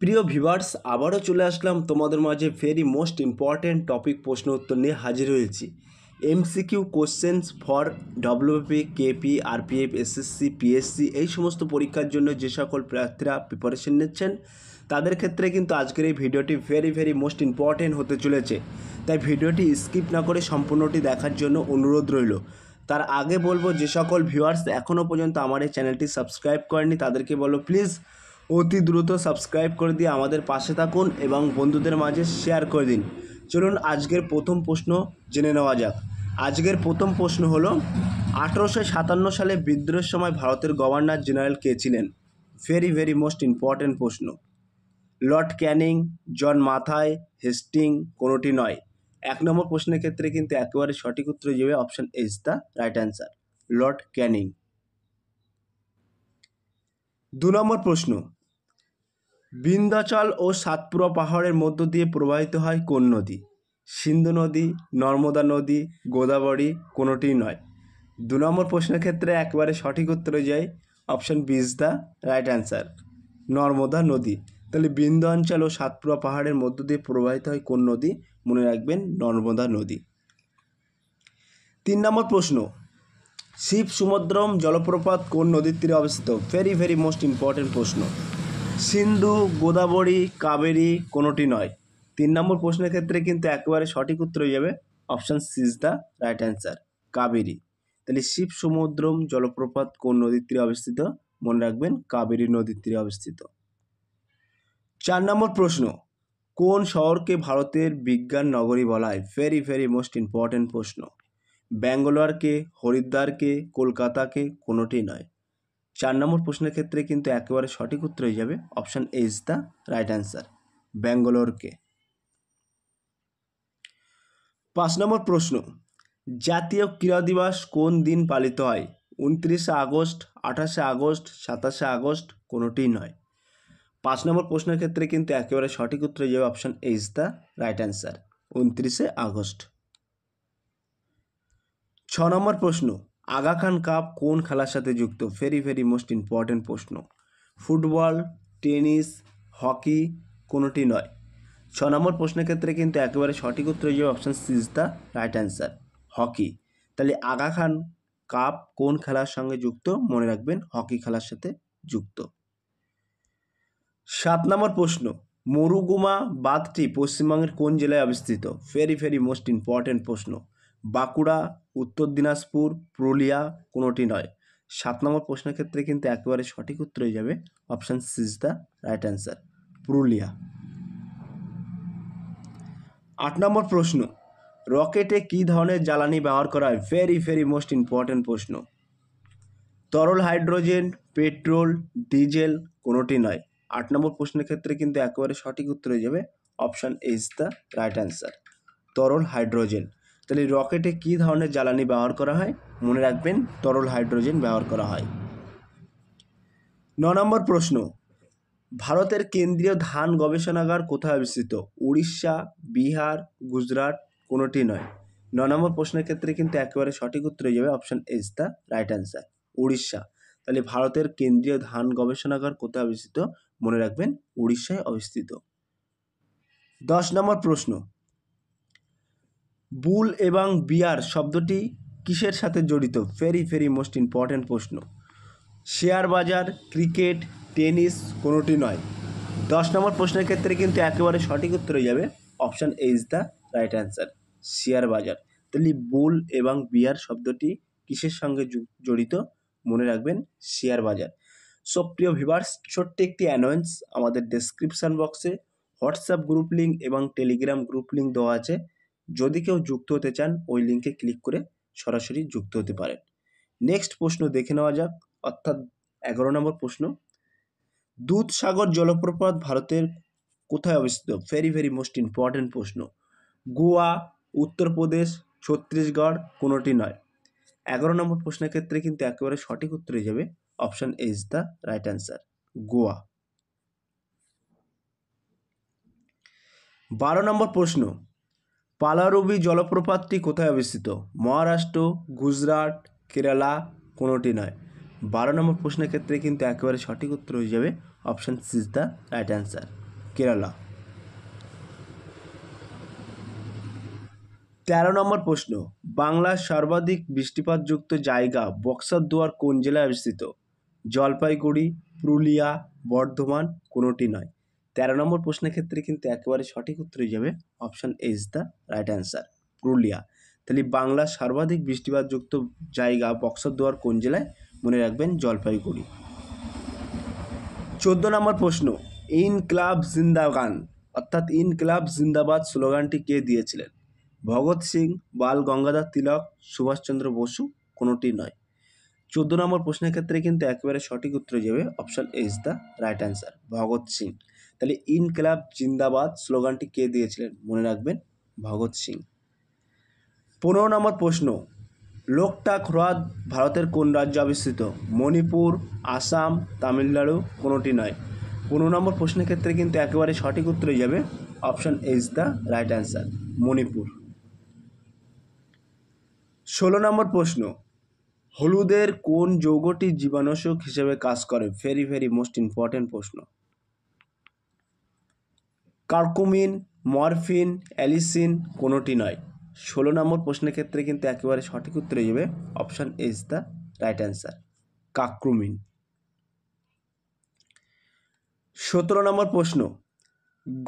প্রিয় ভিউয়ার্স, আবারও চলে আসলাম তোমাদের মাঝে ভেরি মোস্ট ইম্পর্ট্যান্ট টপিক প্রশ্ন উত্তর নিয়ে হাজির হয়েছি। MCQ questions for WP, KP, RPF, SSC, PSC এই সমস্ত পরীক্ষার জন্য যে সকল প্রার্থীরা প্রিপারেশন নিচ্ছেন তাদের ক্ষেত্রে কিন্তু আজকের এই ভিডিওটি ভেরি মোস্ট ইম্পর্ট্যান্ট হতে চলেছে। তাই ভিডিওটি স্কিপ না করে সম্পূর্ণটি দেখার জন্য অনুরোধ রইল। তার আগে বলবো, যে সকল ভিউয়ার্স এখনও পর্যন্ত আমার এই চ্যানেলটি সাবস্ক্রাইব করেনি তাদেরকে বলো প্লিজ অতি দ্রুত সাবস্ক্রাইব করে দিয়ে আমাদের পাশে থাকুন এবং বন্ধুদের মাঝে শেয়ার করে দিন। চলুন আজকের প্রথম প্রশ্ন জেনে নেওয়া যাক। আজকের প্রথম প্রশ্ন হলো 1857 সালে বিদ্রোহের সময় ভারতের গভর্নর জেনারেল কে ছিলেন? ভেরি মোস্ট ইম্পর্ট্যান্ট প্রশ্ন। লর্ড ক্যানিং, জন মাথাই, হেস্টিং, কোনোটি নয়। এক নম্বর প্রশ্নের ক্ষেত্রে কিন্তু একেবারে সঠিক উত্তর যাবে option is the right answer, Lord Canning. 2 নম্বর প্রশ্ন, বিন্ধ্যাচল ও সাতপুরা পাহাড়ের মধ্য দিয়ে প্রবাহিত হয় কোন নদী? সিন্ধু নদী, নর্মদা নদী, গোদাবরী, কোনোটি নয়। 2 নম্বর প্রশ্নের ক্ষেত্রে একেবারে সঠিক উত্তরে যায় option B is the right answer, Narmada নদী। তাহলে বিন্ধ্য অঞ্চল ও সাতপুরা পাহাড়ের মধ্য দিয়ে প্রবাহিত হয় কোন নদী? মনে রাখবেন নর্মদা নদী। 3 নম্বর প্রশ্ন, শিব সমুদ্রম জলপ্রপাত কোন নদীর তীরে অবস্থিত? ভেরি মোস্ট ইম্পর্টেন্ট প্রশ্ন। সিন্ধু, গোদাবরী, কাবেরী, কোনোটি নয়। 3 নম্বর প্রশ্নের ক্ষেত্রে কিন্তু একেবারে সঠিক উত্তর হয়ে যাবে option C is the right answer, Kaveri. তাহলে শিব সমুদ্রম জলপ্রপাত কোন নদীর তীরে অবস্থিত? মনে রাখবেন কাবেরী নদীর তীরে অবস্থিত। 4 নম্বর প্রশ্ন, কোন শহরকে ভারতের বিজ্ঞান নগরী বলা হয়? ভেরি মোস্ট ইম্পর্টেন্ট প্রশ্ন। ব্যাঙ্গালোরকে, হরিদ্বারকে, কলকাতাকে, কোনোটি নয়। 4 নম্বর প্রশ্নের ক্ষেত্রে কিন্তু একেবারে সঠিক উত্তর হয়ে যাবে option A is the right answer, ব্যাঙ্গালোরকে। 5 নম্বর প্রশ্ন, জাতীয় ক্রীড়া দিবস কোন দিন পালিত হয়? 29শে আগস্ট, 28শে আগস্ট, 27শে আগস্ট, কোনোটি নয়। 5 নম্বর প্রশ্নের ক্ষেত্রে কিন্তু একেবারে সঠিক উত্তর হয়ে যাবে option A is the right answer, 29শে আগস্ট। 6 নম্বর প্রশ্ন, আগা খান কাপ কোন খেলার সাথে যুক্ত? ভেরি মোস্ট ইম্পর্টেন্ট প্রশ্ন। ফুটবল, টেনিস, হকি, কোনোটি নয়। 6 নম্বর প্রশ্নের ক্ষেত্রে কিন্তু একেবারে সঠিক উত্তর হয়ে যাবে option C is the right answer, hockey. তাহলে আগা খান কাপ কোন খেলার সঙ্গে যুক্ত? মনে রাখবেন হকি খেলার সাথে যুক্ত। 7 নম্বর প্রশ্ন, মুরুগুমা বাঁধটি পশ্চিমবঙ্গের কোন জেলায় অবস্থিত? ভেরি মোস্ট ইম্পর্টেন্ট প্রশ্ন। বাঁকুড়া, উত্তর দিনাজপুর, পুরুলিয়া, কোনোটি নয়। 7 নম্বর প্রশ্নের ক্ষেত্রে কিন্তু একেবারে সঠিক উত্তর হয়ে যাবে option C is the right answer, Purulia. 8 নম্বর প্রশ্ন, রকেটে কী ধরনের জ্বালানি ব্যবহার করা হয়? ভেরি মোস্ট ইম্পর্টেন্ট প্রশ্ন। তরল হাইড্রোজেন, পেট্রোল, ডিজেল, কোনোটি নয়। 8 নম্বর প্রশ্নের ক্ষেত্রে কিন্তু একেবারে সঠিক উত্তর হয়ে যাবে option A is the right answer, তরল হাইড্রোজেন। তাহলে রকেটে কী ধরনের জ্বালানি ব্যবহার করা হয়? মনে রাখবেন তরল হাইড্রোজেন ব্যবহার করা হয়। 9 নম্বর প্রশ্ন, ভারতের কেন্দ্রীয় ধান গবেষণাগার কোথায় অবস্থিত? উড়িষ্যা, বিহার, গুজরাট, কোনোটি নয়। 9 নম্বর প্রশ্নের ক্ষেত্রে কিন্তু একেবারে সঠিক উত্তর হয়ে যাবে option is the right answer, Orissa. তাহলে ভারতের কেন্দ্রীয় ধান গবেষণাগার কোথায় অবস্থিত? মনে রাখবেন উড়িষ্যায় অবস্থিত। 10 নম্বর প্রশ্ন, বুল এবং বিয়ার শব্দটি কিসের সাথে জড়িত? ভেরি মোস্ট ইম্পর্টেন্ট প্রশ্ন। শেয়ার বাজার, ক্রিকেট, টেনিস, কোনোটি নয়। 10 নম্বর প্রশ্নের ক্ষেত্রে কিন্তু একেবারে সঠিক উত্তর হয়ে যাবে option A is the right answer, share বাজার। তাহলে বুল এবং বিয়ার শব্দটি কিসের সঙ্গে জড়িত? মনে রাখবেন শেয়ার বাজার। সো প্রিয় ভিউয়ার্স, ছোট্ট একটি অ্যানাউন্স, আমাদের ডেসক্রিপশান বক্সে হোয়াটসঅ্যাপ গ্রুপ লিঙ্ক এবং টেলিগ্রাম গ্রুপ লিঙ্ক দেওয়া আছে। যদি কেউ যুক্ত হতে চান ওই লিঙ্কে ক্লিক করে সরাসরি যুক্ত হতে পারেন। নেক্সট প্রশ্ন দেখে নেওয়া যাক, অর্থাৎ 11 নম্বর প্রশ্ন, দুধসাগর জলপ্রপাত ভারতের কোথায় অবস্থিত? ভেরি মোস্ট ইম্পর্টেন্ট প্রশ্ন। গোয়া, উত্তরপ্রদেশ, ছত্তিশগড়, কোনোটি নয়। 11 নম্বর প্রশ্নের ক্ষেত্রে কিন্তু একেবারে সঠিক উত্তর হয়ে যাবে option A is the right answer, Goa. 12 নম্বর প্রশ্ন, পালারুবি জলপ্রপাতটি কোথায় অবস্থিত? মহারাষ্ট্র, গুজরাট, কেরালা, কোনোটি নয়। 12 নম্বর প্রশ্নের ক্ষেত্রে কিন্তু একেবারে সঠিক উত্তর হয়ে যাবে option C is the right answer, Kerala. 13 নম্বর প্রশ্ন, বাংলার সর্বাধিক বৃষ্টিপাতযুক্ত জায়গা বক্সার দুয়ার কোন জেলায় অবস্থিত? জলপাইগুড়ি, পুরুলিয়া, বর্ধমান, কোনোটি নয়। 13 নম্বর প্রশ্নের ক্ষেত্রে কিন্তু একেবারে সঠিক উত্তর হয়ে যাবে option A is the right answer, Purulia. তাহলে বাংলার সর্বাধিক বৃষ্টিপাতযুক্ত জায়গা বক্সার দুয়ার কোন জেলায়? মনে রাখবেন জলপাইগুড়ি। 14 নম্বর প্রশ্ন, ইনকলাব জিন্দাগান অর্থাৎ ইনকলাব জিন্দাবাদ স্লোগানটি কে দিয়েছিলেন? ভগৎ সিং, বাল গঙ্গাধর তিলক, সুভাষচন্দ্র বসু, কোনোটি নয়। 14 নম্বর প্রশ্নের ক্ষেত্রে কিন্তু একেবারে সঠিক উত্তর যাবে option A is the right answer, Bhagat Singh. তাহলে ইনকলাব জিন্দাবাদ স্লোগানটি কে দিয়েছিলেন? মনে রাখবেন ভগৎ সিং। 15 নম্বর প্রশ্ন, লোকটাক হ্রদ ভারতের কোন রাজ্যে অবস্থিত? মণিপুর, আসাম, তামিলনাড়ু, কোনোটি নয়। 15 নম্বর প্রশ্নের ক্ষেত্রে কিন্তু একেবারে সঠিক উত্তর হয়ে যাবে option A is the right answer, Manipur. 16 নম্বর প্রশ্ন, হলুদের কোন যৌগটি জীবাণুনাশক হিসেবে কাজ করে? ভেরি ভেরি মোস্ট ইম্পর্টেন্ট প্রশ্ন। কার্কুমিন, মরফিন, অ্যালিসিন, কোনোটি নয়। 16 নম্বর প্রশ্নের ক্ষেত্রে কিন্তু একেবারে সঠিক উত্তর হয়ে যাবে option A is the right answer, curcumin. 17 নম্বর প্রশ্ন,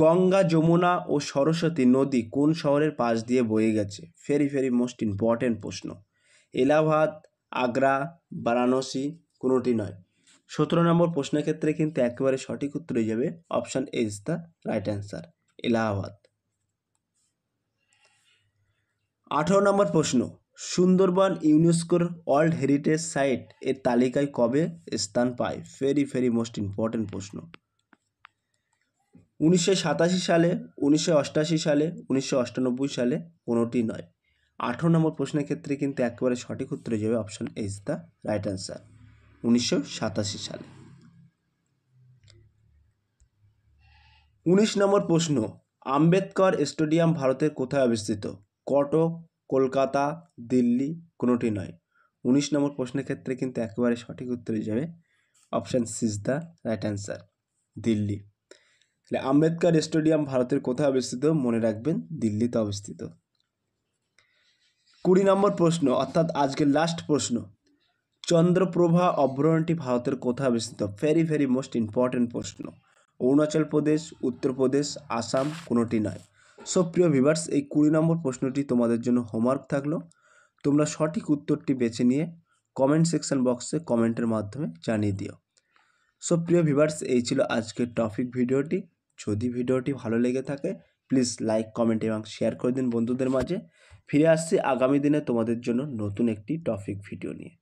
গঙ্গা, যমুনা ও সরস্বতী নদী কোন শহরের পাশ দিয়ে বয়ে গেছে? ভেরি ভেরি মোস্ট ইম্পর্টেন্ট প্রশ্ন। এলাহাবাদ, আগ্রা, বারাণসী, কোনোটি নয়। 17 নম্বর প্রশ্নের ক্ষেত্রে কিন্তু একেবারে সঠিক উত্তর হয়ে যাবে option A is the right answer, Allahabad. 18 নম্বর প্রশ্ন, সুন্দরবন ইউনেস্কোর ওয়ার্ল্ড হেরিটেজ সাইট এর তালিকায় কবে স্থান পায়? ভেরি ভেরি মোস্ট ইম্পর্টেন্ট প্রশ্ন। 1987 সালে, 1988 সালে, 1998 সালে, কোনোটি নয়। 18 নম্বর প্রশ্নের ক্ষেত্রে কিন্তু একেবারে সঠিক উত্তর হয়ে যাবে option A is the right answer, 1987 সালে। 19 নম্বর প্রশ্ন, আম্বেদকর স্টেডিয়াম ভারতের কোথায় অবস্থিত? কটক, কলকাতা, দিল্লি, কোনোটি নয়। 19 নম্বর প্রশ্নের ক্ষেত্রে কিন্তু একেবারে সঠিক উত্তর হয়ে যাবে option C is the right answer, Delhi. তাহলে আম্বেদকর স্টেডিয়াম ভারতের কোথায় অবস্থিত? মনে রাখবেন দিল্লিতে অবস্থিত। 20 নম্বর প্রশ্ন অর্থাৎ আজকের লাস্ট প্রশ্ন, চন্দ্রপ্রভা অভয়ারণ্যটি ভারতের কোথায় অবস্থিত? ভেরি ভেরি মোস্ট ইম্পর্টেন্ট প্রশ্ন। অরুণাচল প্রদেশ, উত্তরপ্রদেশ, আসাম, কোনোটি নয়। সো প্রিয় ভিউয়ার্স, এই 20 নম্বর প্রশ্নটি তোমাদের জন্য হোমওয়ার্ক থাকলো। তোমরা সঠিক উত্তরটি বেছে নিয়ে কমেন্ট সেকশন বক্সে কমেন্টের মাধ্যমে জানিয়ে দিও। সো প্রিয় ভিউয়ার্স, এই ছিল আজকের টপিক ভিডিওটি। যদি ভিডিওটি ভালো লেগে থাকে প্লিজ লাইক, কমেন্ট এবং শেয়ার করে দিন বন্ধুদের মাঝে। ফিরে আসছি আগামী দিনে তোমাদের জন্য নতুন একটি টপিক ভিডিও নিয়ে।